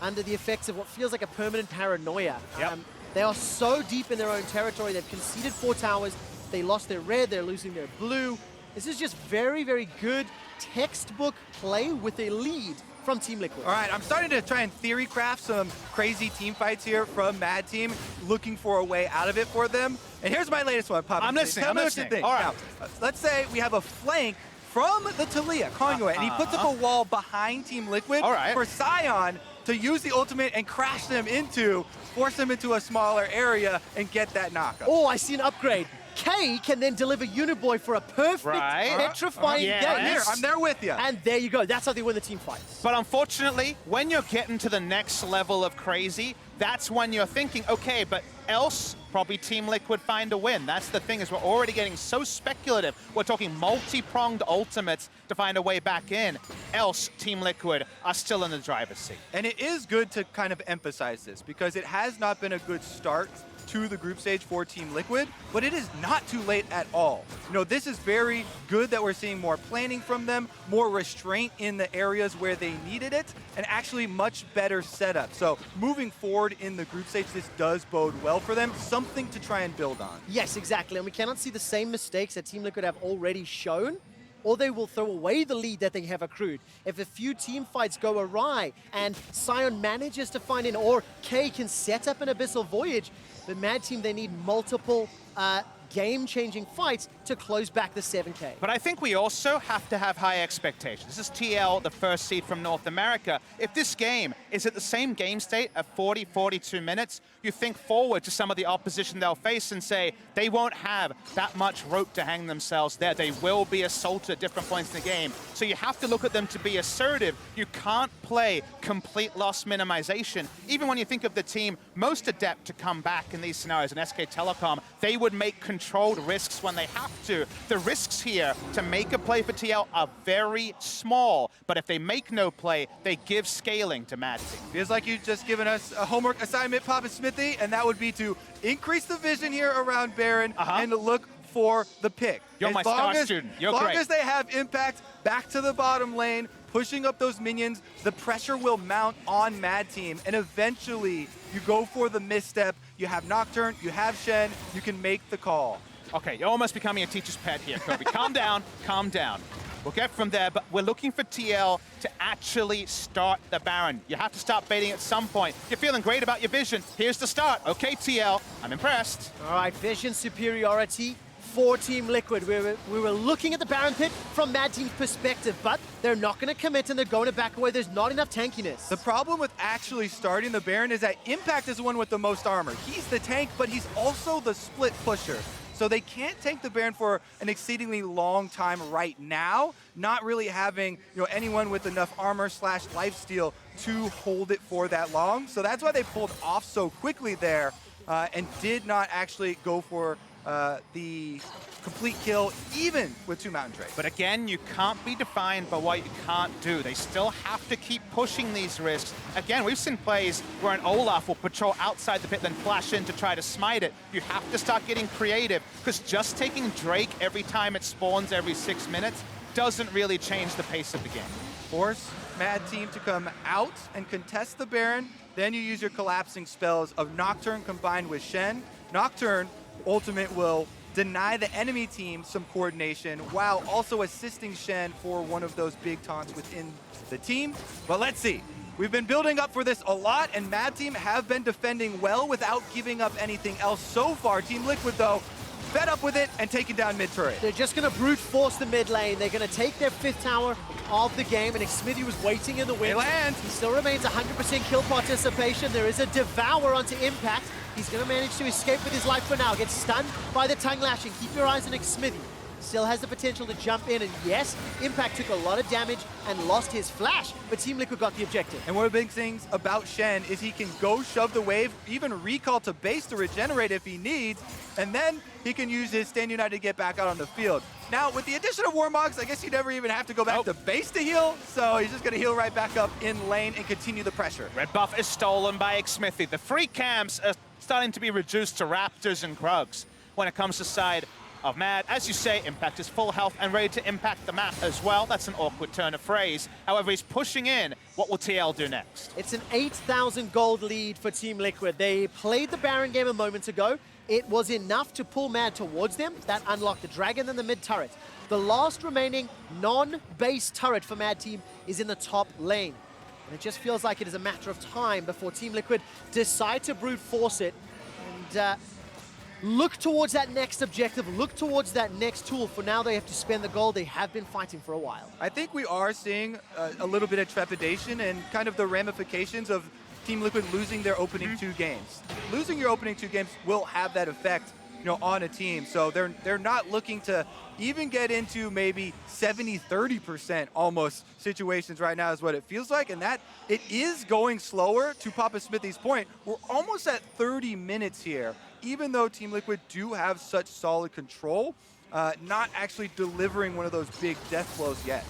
S2: under the effects of what feels like a permanent paranoia.
S4: Yep.
S2: They are so deep in their own territory. They've conceded 4 towers. They lost their red. They're losing their blue. This is just very, very good textbook play with a lead from Team Liquid.
S3: All right, I'm starting to try and theory craft some crazy team fights here from Mad Team, looking for a way out of it for them. And here's my latest one, Papa.
S4: I'm listening,
S3: Tell
S4: I'm
S3: me
S4: listening.
S3: What you think.
S4: All right.
S3: Now, let's say we have a flank from the Taliyah, Kongyue, and he puts up a wall behind Team Liquid for Sion to use the ultimate and crash them into, force them into a smaller area and get that knockup.
S2: Oh, I see an upgrade. K can then deliver Uniboy for a perfect petrifying game.
S3: I'm there with you.
S2: And there you go. That's how they win the team fights.
S4: But unfortunately, when you're getting to the next level of crazy, that's when you're thinking, okay, but else probably Team Liquid find a win. That's the thing, is we're already getting so speculative. We're talking multi-pronged ultimates to find a way back in. Else Team Liquid are still in the driver's seat.
S3: And it is good to kind of emphasize this, because it has not been a good start to the group stage for Team Liquid, but it is not too late at all. You know, this is very good that we're seeing more planning from them, more restraint in the areas where they needed it, and actually much better setup. So moving forward in the group stage, this does bode well for them, something to try and build on.
S2: Yes, exactly. And we cannot see the same mistakes that Team Liquid have already shown, or they will throw away the lead that they have accrued. If a few team fights go awry and Sion manages to find an, or K can set up an Abyssal Voyage, the Mad Team, they need multiple game-changing fights to close back the 7K.
S4: But I think we also have to have high expectations. This is TL, the first seed from North America. If this game is at the same game state at 40, 42 minutes, you think forward to some of the opposition they'll face and say they won't have that much rope to hang themselves there. They will be assaulted at different points in the game. So you have to look at them to be assertive. You can't play complete loss minimization. Even when you think of the team most adept to come back in these scenarios, in SK Telecom, they would make controlled risks when they have to. The risks here to make a play for TL are very small, but if they make no play, they give scaling to Mad Team.
S3: Feels like you've just given us a homework assignment, Papasmithy, and that would be to increase the vision here around Baron and look for the pick.
S4: You're my star student. You're great.
S3: As long as they have impact back to the bottom lane, pushing up those minions, the pressure will mount on Mad Team, and eventually you go for the misstep. You have Nocturne, you have Shen, you can make the call.
S4: Okay, you're almost becoming a teacher's pet here, Kobe. Calm down, calm down. We'll get from there, but we're looking for TL to actually start the Baron. You have to start baiting at some point. You're feeling great about your vision. Here's the start. Okay, TL, I'm impressed.
S2: All right, vision superiority for Team Liquid. We were looking at the Baron pit from Mad Team's perspective, but they're not going to commit and they're going to back away. There's not enough tankiness.
S3: The problem with actually starting the Baron is that Impact is the one with the most armor. He's the tank, but he's also the split pusher. So they can't tank the Baron for an exceedingly long time right now, not really having anyone with enough armor / lifesteal to hold it for that long. So that's why they pulled off so quickly there and did not actually go for the complete kill, even with 2 Mountain Drakes.
S4: But again, you can't be defined by what you can't do. They still have to keep pushing these risks. Again, we've seen plays where an Olleh will patrol outside the pit, then flash in to try to smite it. You have to start getting creative, because just taking Drake every time it spawns every 6 minutes doesn't really change the pace of the game.
S3: Force Mad Team to come out and contest the Baron. Then you use your collapsing spells of Nocturne combined with Shen. Nocturne ultimate will deny the enemy team some coordination while also assisting Shen for one of those big taunts within the team. But let's see. We've been building up for this a lot, and Mad Team have been defending well without giving up anything else so far. Team Liquid, though, fed up with it and taking down mid turret.
S2: They're just going to brute force the mid lane. They're going to take their 5th tower of the game, and Xmithie was waiting in the wings.
S3: They land.
S2: He still remains 100% kill participation. There is a Devour onto Impact. He's going to manage to escape with his life for now. Gets stunned by the tongue lashing. Keep your eyes on Xmithie. Still has the potential to jump in, and yes, Impact took a lot of damage and lost his flash, but Team Liquid got the objective.
S3: And one of the big things about Shen is he can go shove the wave, even recall to base to regenerate if he needs, and then he can use his Stand United to get back out on the field. Now, with the addition of Warmogs, I guess you never even have to go back to base to heal, so he's just going to heal right back up in lane and continue the pressure.
S4: Red buff is stolen by Xmithie. The free camps are starting to be reduced to Raptors and Krugs when it comes to side of Mad. As you say, Impact is full health and ready to impact the map as well. That's an awkward turn of phrase. However, he's pushing in. What will TL do next?
S2: It's an 8,000 gold lead for Team Liquid. They played the Baron game a moment ago. It was enough to pull Mad towards them. That unlocked the Dragon and the mid turret. The last remaining non-base turret for Mad Team is in the top lane. And it just feels like it is a matter of time before Team Liquid decide to brute force it and look towards that next objective, look towards that next tool. For now, they have to spend the gold. They have been fighting for a while.
S3: I think we are seeing a little bit of trepidation and kind of the ramifications of Team Liquid losing their opening 2 games. Losing your opening 2 games will have that effect, on a team. So they're not looking to even get into maybe 70-30% almost situations right now is what it feels like, and that it is going slower. To Papasmithy's point, we're almost at 30 minutes here, even though Team Liquid do have such solid control, not actually delivering one of those big death blows yet.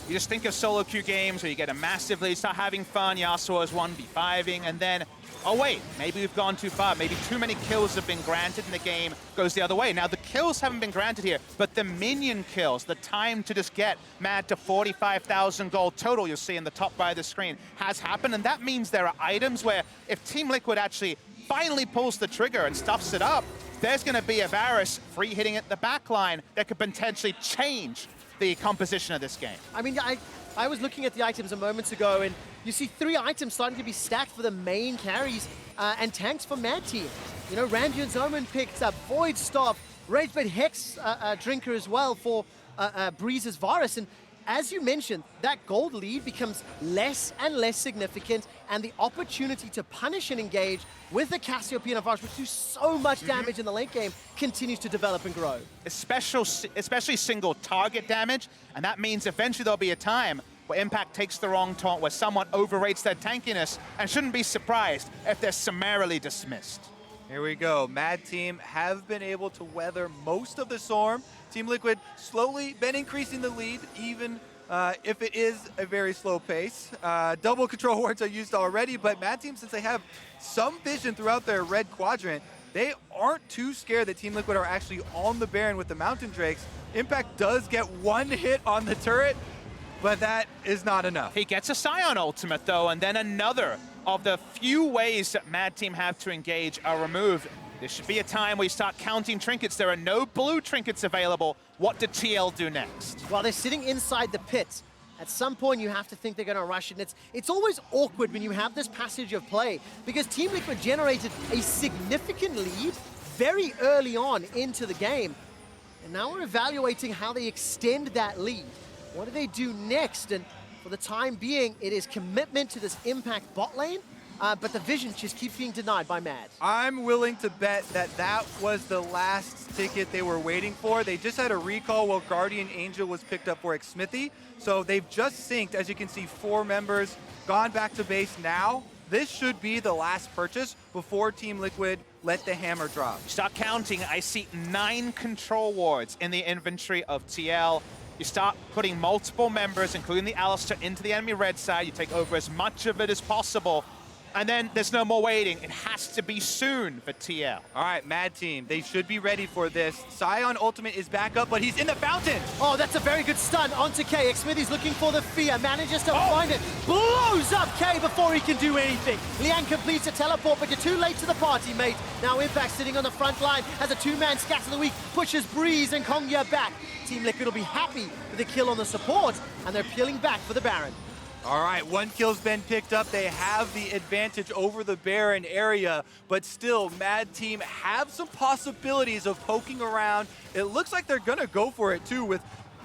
S4: You just think of solo queue games where you get a massive lead, start having fun, Yasuo is 1v5ing, and then, oh wait, maybe we've gone too far. Maybe too many kills have been granted and the game goes the other way. Now, the kills haven't been granted here, but the minion kills, the time to just get Mad to 45,000 gold total, you'll see in the top right of the screen, has happened. And that means there are items where if Team Liquid actually finally pulls the trigger and stuffs it up, there's going to be a Varus free hitting at the back line that could potentially change the composition of this game.
S2: I mean, I was looking at the items a moment ago, and you see 3 items starting to be stacked for the main carries and tanks for Mad Team. Randuin's Omen picked up, Void Staff, Ragebait Hex Drinker as well for Breeze's Varus. And as you mentioned, that gold lead becomes less and less significant, and the opportunity to punish and engage with the Cassiopeia and Varus, which do so much damage in the late game, continues to develop and grow.
S4: Especially single target damage, and that means eventually there'll be a time where Impact takes the wrong taunt, where someone overrates their tankiness, and shouldn't be surprised if they're summarily dismissed.
S3: Here we go. Mad Team have been able to weather most of the storm. Team Liquid slowly been increasing the lead, even if it is a very slow pace. Double control wards are used already, but Mad Team, since they have some vision throughout their red quadrant, they aren't too scared that Team Liquid are actually on the Baron with the Mountain Drakes. Impact does get 1 hit on the turret, but that is not enough.
S4: He gets a Scion ultimate, though, and then another of the few ways that Mad Team have to engage are removed. This should be a time where you start counting trinkets. There are no blue trinkets available. What did TL do next?
S2: While they're sitting inside the pit, at some point you have to think they're going to rush it. It's always awkward when you have this passage of play because Team Liquid generated a significant lead very early on into the game. And now we're evaluating how they extend that lead. What do they do next? And for the time being, it is commitment to this impact bot lane. But the vision just keeps being denied by Mad.
S3: I'm willing to bet that that was the last ticket they were waiting for. They just had a recall while Guardian Angel was picked up for Xmithie. So they've just synced, as you can see, 4 members gone back to base now. This should be the last purchase before Team Liquid let the hammer drop.
S4: Start counting. I see 9 control wards in the inventory of TL. You start putting multiple members, including the Alistar, into the enemy red side. You take over as much of it as possible. And then there's no more waiting. It has to be soon for TL.
S3: All right, Mad Team, they should be ready for this. Sion ultimate is back up, but he's in the fountain.
S2: Oh, that's a very good stun onto K. Xmithie's looking for the fear, manages to find it, blows up K before he can do anything. Liang completes a teleport, but you're too late to the party, mate. Now Impact sitting on the front line has a 2-man scatter the week, pushes Breeze and Kongyue back. Team Liquid will be happy with the kill on the support, and they're peeling back for the Baron.
S3: All right, 1 kill's been picked up. They have the advantage over the Baron area, but still, Mad Team have some possibilities of poking around. It looks like they're gonna go for it too, with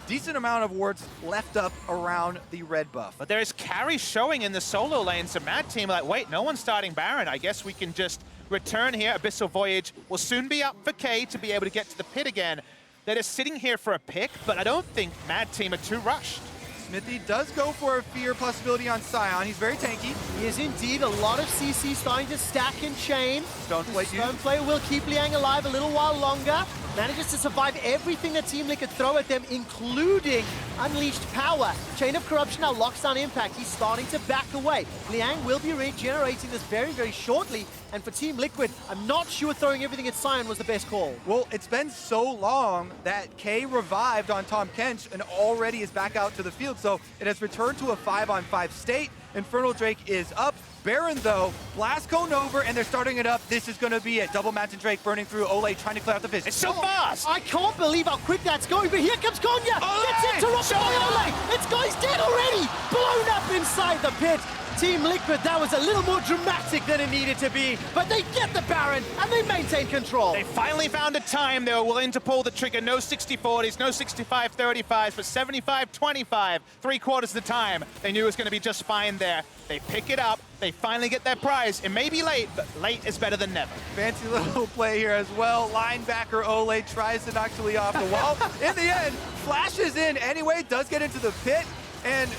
S3: decent amount of wards left up around the red buff.
S4: But there's carry showing in the solo lane, so Mad Team like, wait, no one's starting Baron. I guess we can just return here. Abyssal Voyage will soon be up for K to be able to get to the pit again. They're just sitting here for a pick, but I don't think Mad Team are too rushed.
S3: Xmithie does go for a fear possibility on Sion. He's very tanky.
S2: He is indeed. A lot of CC starting to stack and chain. Stoneplay will keep Liang alive a little while longer. Manages to survive everything that Team Liquid throw at them, including Unleashed Power. Chain of Corruption now locks down Impact. He's starting to back away. Liang will be regenerating this very, very shortly. And for Team Liquid, I'm not sure throwing everything at Sion was the best call.
S3: Well, it's been so long that K revived on Tahm Kench and already is back out to the field. So it has returned to a 5-on-5 state. Infernal Drake is up. Baron, though, blast cone over, and they're starting it up. This is going to be it. Double Mountain Drake burning through. Olleh trying to clear out the vision.
S4: It's so fast!
S2: I can't believe how quick that's going, but here comes Kongyue! Gets interrupted by Olleh! This guy's dead already! Blown up inside the pit! Team Liquid, that was a little more dramatic than it needed to be, but they get the Baron, and they maintain control.
S4: They finally found a time they were willing to pull the trigger. No 60-40s, no 65-35s, but 75-25, 3/4 of the time. They knew it was going to be just fine there. They pick it up, they finally get their prize. It may be late, but late is better than never.
S3: Fancy little play here as well. Linebacker Olleh tries to knock Taliyah off the wall. In the end, flashes in anyway, does get into the pit, and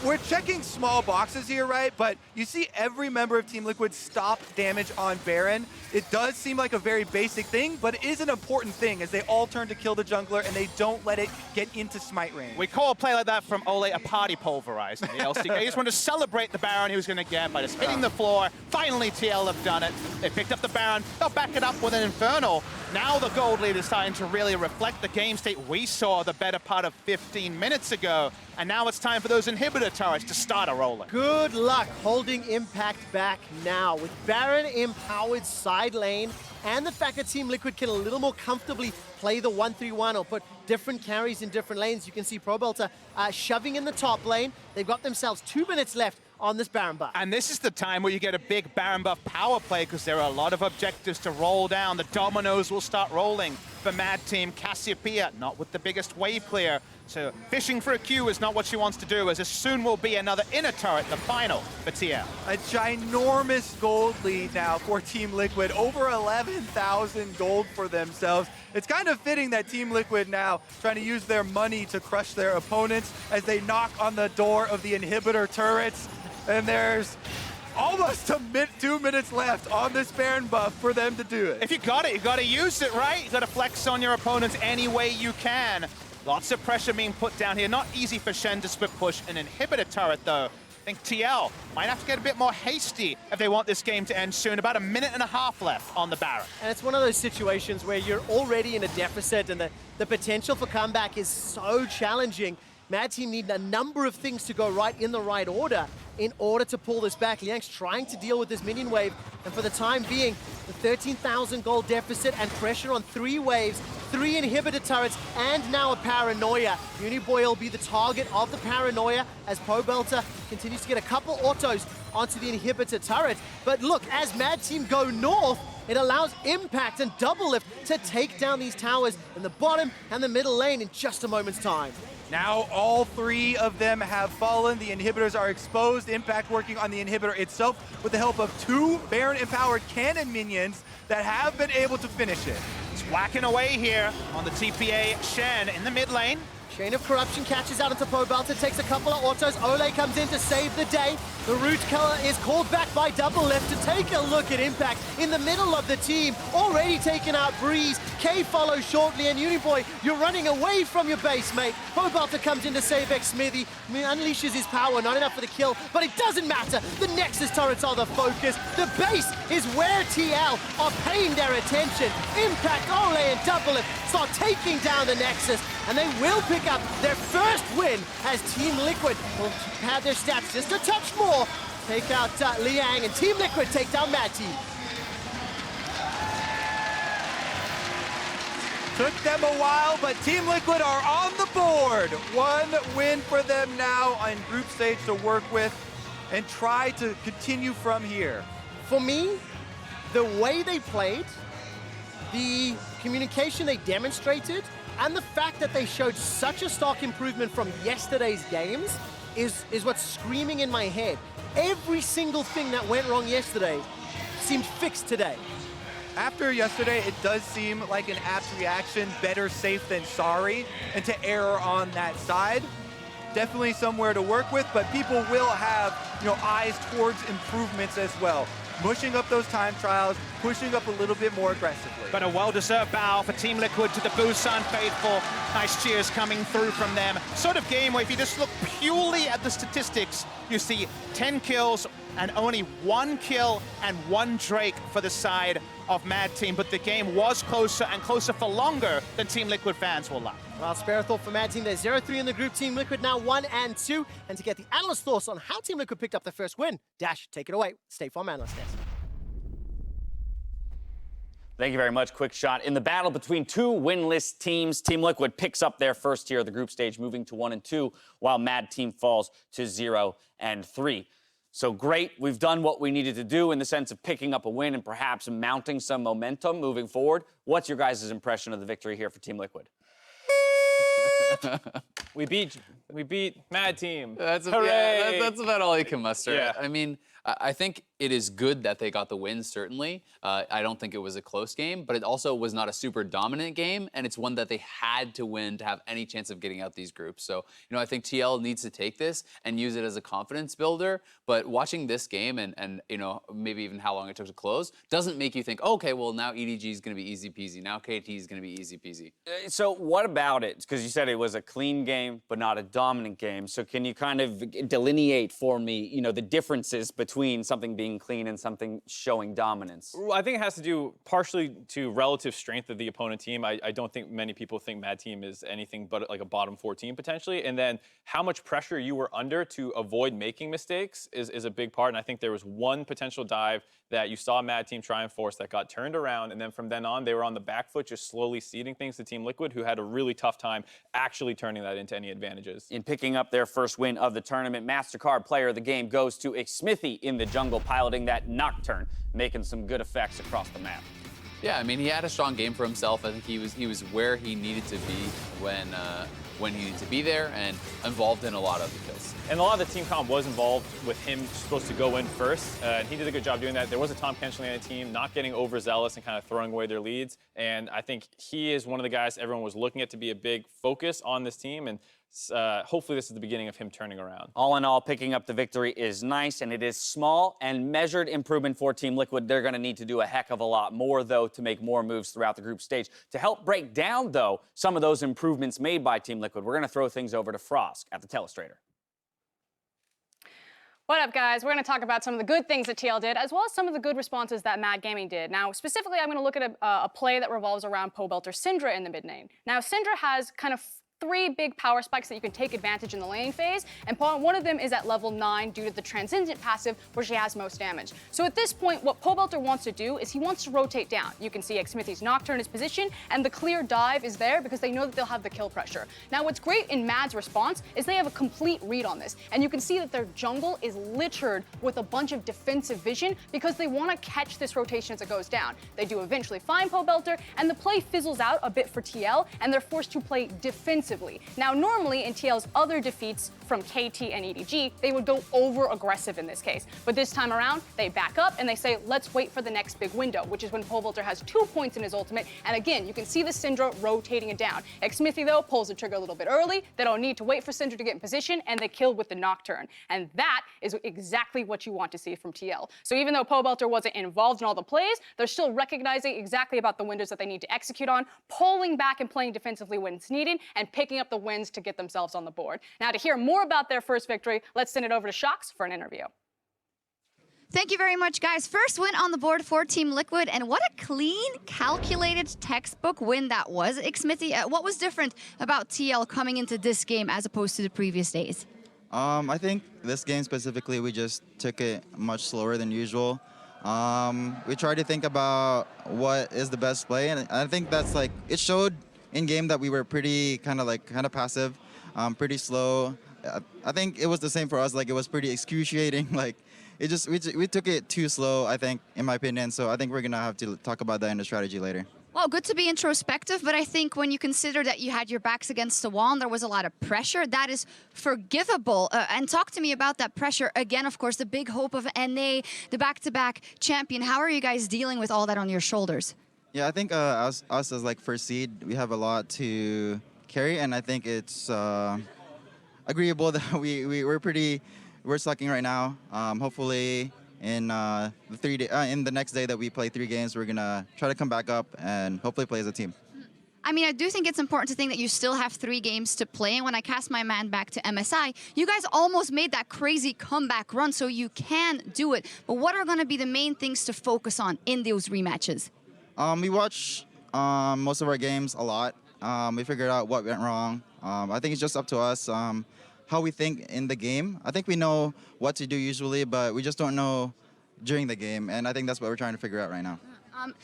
S3: we're checking small boxes here, right? But you see every member of Team Liquid stop damage on Baron. It does seem like a very basic thing, but it is an important thing as they all turn to kill the jungler and they don't let it get into smite range.
S4: We call a play like that from Olleh a party pulverizer. The LCK he just wanted to celebrate the Baron he was going to get by just hitting the floor. Finally, TL have done it. They picked up the Baron. They'll back it up with an Infernal. Now the gold lead is starting to really reflect the game state we saw the better part of 15 minutes ago. And now it's time for those inhibitor turrets to start a rolling.
S2: Good luck holding Impact back now with Baron empowered side lane and the fact that Team Liquid can a little more comfortably play the 1-3-1 or put different carries in different lanes. You can see Pobelter shoving in the top lane. They've got themselves 2 minutes left on this Baron buff.
S4: And this is the time where you get a big Baron buff power play because there are a lot of objectives to roll down. The dominoes will start rolling for Mad Team. Cassiopeia, not with the biggest wave clear. So fishing for a Q is not what she wants to do, as this soon will be another inner turret, the final for TL.
S3: A ginormous gold lead now for Team Liquid, over 11,000 gold for themselves. It's kind of fitting that Team Liquid now trying to use their money to crush their opponents as they knock on the door of the inhibitor turrets. And there's almost 2 minutes left on this Baron buff for them to do it.
S4: If you got it, you got to use it, right? You got to flex on your opponents any way you can. Lots of pressure being put down here. Not easy for Shen to split push an inhibitor turret, though. I think TL might have to get a bit more hasty if they want this game to end soon. About 1.5 minutes left on the Baron.
S2: And it's one of those situations where you're already in a deficit and the potential for comeback is so challenging. Mad Team need a number of things to go right in the right order in order to pull this back. Liang's trying to deal with this minion wave, and for the time being, The 13,000 gold deficit and pressure on 3 waves, 3 inhibitor turrets, and now a Paranoia. Uniboy will be the target of the Paranoia as Pobelter continues to get a couple autos onto the inhibitor turret. But look, as Mad Team go north, it allows Impact and DoubleLift to take down these towers in the bottom and the middle lane in just a moment's time.
S3: Now all 3 of them have fallen. The inhibitors are exposed. Impact working on the inhibitor itself with the help of 2 Baron-empowered cannon minions that have been able to finish it.
S4: It's whacking away here on the TPA Shen in the mid lane.
S2: Chain of Corruption catches out into Pobelter, takes a couple of autos. Olleh comes in to save the day. The root killer is called back by DoubleLift to take a look at Impact in the middle of the team. Already taken out Breeze. K follows shortly, and Uniboy, you're running away from your base, mate. Pobelter comes in to save Xmithie. Unleashes his power, not enough for the kill, but it doesn't matter. The Nexus turrets are the focus. The base is where TL are paying their attention. Impact, Olleh, and DoubleLift start taking down the Nexus, and they will pick up their first win as Team Liquid will have their stats just a touch more. Take out Liang, and Team Liquid take down Mad Team.
S3: Took them a while, but Team Liquid are on the board. 1 win for them now on group stage to work with and try to continue from here.
S2: For me, the way they played, the communication they demonstrated, and the fact that they showed such a stark improvement from yesterday's games is what's screaming in my head. Every single thing that went wrong yesterday seemed fixed today.
S3: After yesterday, it does seem like an apt reaction, better safe than sorry, and to err on that side. Definitely somewhere to work with, but people will have, eyes towards improvements as well. Pushing up those time trials, pushing up a little bit more aggressively.
S4: But a well-deserved bow for Team Liquid to the Busan faithful. Nice cheers coming through from them. Sort of game where if you just look purely at the statistics, you see 10 kills and only 1 kill and 1 Drake for the side of Mad Team. But the game was closer and closer for longer than Team Liquid fans will like.
S2: Well, spare thought for Mad Team. There's 0-3 in the group. Team Liquid now 1 and 2. And to get the analyst thoughts on how Team Liquid picked up their first win, Dash, take it away. State Farm Analyst Desk.
S1: Thank you very much, QuickShot. In the battle between 2 winless teams, Team Liquid picks up their first tier of the group stage, moving to 1 and 2, while Mad Team falls to 0 and 3. So great, we've done what we needed to do in the sense of picking up a win and perhaps mounting some momentum moving forward. What's your guys' impression of the victory here for Team Liquid?
S5: We beat Mad Team.
S6: That's about all you can muster.
S5: Yeah.
S6: I mean, I think it is good that they got the win, certainly. I don't think it was a close game, but it also was not a super dominant game, and it's one that they had to win to have any chance of getting out these groups. So, I think TL needs to take this and use it as a confidence builder, but watching this game and maybe even how long it took to close doesn't make you think, okay, well, now EDG is going to be easy peasy. Now KT is going to be easy peasy.
S1: So what about it? Because you said it was a clean game, but not a dominant game. So can you kind of delineate for me, the differences between something being clean and something showing dominance?
S5: Well, I think it has to do partially to relative strength of the opponent team. I don't think many people think Mad Team is anything but like a bottom 4 team potentially. And then how much pressure you were under to avoid making mistakes is a big part. And I think there was one potential dive that you saw Mad Team try and force that got turned around. And then from then on, they were on the back foot, just slowly ceding things to Team Liquid, who had a really tough time actually turning that into any advantages.
S1: In picking up their first win of the tournament, MasterCard player of the game goes to Xmithie in the jungle, piloting that Nocturne, making some good effects across the map.
S6: Yeah, I mean, he had a strong game for himself. I think he was where he needed to be when he needed to be there and involved in a lot of the kills.
S5: And a lot of the team comp was involved with him supposed to go in first, and he did a good job doing that. There was a Tahm Kench on the team, not getting overzealous and kind of throwing away their leads, and I think he is one of the guys everyone was looking at to be a big focus on this team, and hopefully this is the beginning of him turning around.
S1: All in all, picking up the victory is nice, and it is small and measured improvement for Team Liquid. They're going to need to do a heck of a lot more, though, to make more moves throughout the group stage. To help break down, though, some of those improvements made by Team Liquid, we're going to throw things over to Frost at the Telestrator.
S7: What up, guys? We're going to talk about some of the good things that TL did, as well as some of the good responses that Mad Gaming did. Now, specifically, I'm going to look at a play that revolves around Pobelter Syndra in the mid lane. Now, Syndra has kind of 3 big power spikes that you can take advantage in the laning phase, and one of them is at level 9 due to the Transcendent passive, where she has most damage. So at this point, what Pobelter wants to do is he wants to rotate down. You can see Xmithie's Nocturne is positioned, and the clear dive is there because they know that they'll have the kill pressure. Now, what's great in Mad's response is they have a complete read on this, and you can see that their jungle is littered with a bunch of defensive vision because they want to catch this rotation as it goes down. They do eventually find Pobelter, and the play fizzles out a bit for TL, and they're forced to play defensively. Now, normally in TL's other defeats from KT and EDG, they would go over-aggressive in this case. But this time around, they back up and they say, let's wait for the next big window, which is when Pobelter has 2 points in his ultimate. And again, you can see the Syndra rotating it down. Xmithie, though, pulls the trigger a little bit early. They don't need to wait for Syndra to get in position, and they kill with the Nocturne. And that is exactly what you want to see from TL. So even though Pobelter wasn't involved in all the plays, they're still recognizing exactly about the windows that they need to execute on, pulling back and playing defensively when it's needed, and picking up the wins to get themselves on the board. Now, to hear more about their first victory, let's send it over to Shox for an interview.
S8: Thank you very much, guys. First win on the board for Team Liquid, and what a clean, calculated, textbook win that was. Xmithie, what was different about TL coming into this game as opposed to the previous days?
S9: I think this game specifically, we just took it much slower than usual. We tried to think about what is the best play, and I think that's like, it showed in game that we were pretty kind of passive, pretty slow. I think it was the same for us. Like, it was pretty excruciating. Like, it just we took it too slow, I think, in my opinion. So I think we're gonna have to talk about that in the strategy later.
S8: Well, good to be introspective, but I think when you consider that you had your backs against the wall and there was a lot of pressure, that is forgivable. And talk to me about that pressure. Again, of course, the big hope of NA, the back-to-back champion. How are you guys dealing with all that on your shoulders?
S9: Yeah, I think us as like first seed, we have a lot to carry, and I think it's agreeable that we're sucking right now. Hopefully, in the next day that we play 3 games, we're gonna try to come back up and hopefully play as a team.
S8: I mean, I do think it's important to think that you still have 3 games to play. And when I cast my man back to MSI, you guys almost made that crazy comeback run, so you can do it. But what are going to be the main things to focus on in those rematches?
S9: We watch most of our games a lot. We figured out what went wrong. I think it's just up to us how we think in the game. I think we know what to do usually, but we just don't know during the game. And I think that's what we're trying to figure out right now.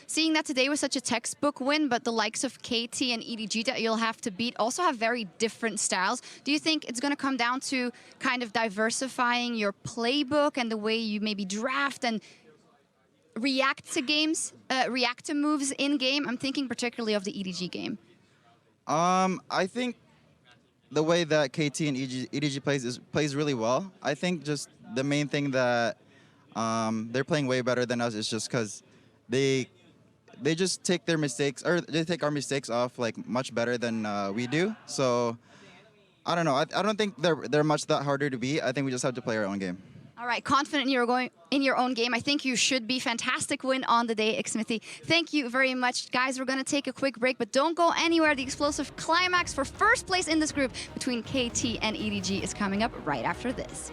S8: Seeing that today was such a textbook win, but the likes of KT and EDG that you'll have to beat also have very different styles. Do you think it's going to come down to kind of diversifying your playbook and the way you maybe draft and react to games, react to moves in game? I'm thinking particularly of the EDG game.
S9: I think the way that KT and EDG plays really well. I think just the main thing that they're playing way better than us is just because they just take their mistakes, or they take our mistakes off like much better than we do. So I don't know. I don't think they're much that harder to beat. I think we just have to play our own game.
S8: All right, confident in your own game. I think you should be. Fantastic win on the day, Xmithie. Thank you very much. Guys, we're going to take a quick break, but don't go anywhere. The explosive climax for first place in this group between KT and EDG is coming up right after this.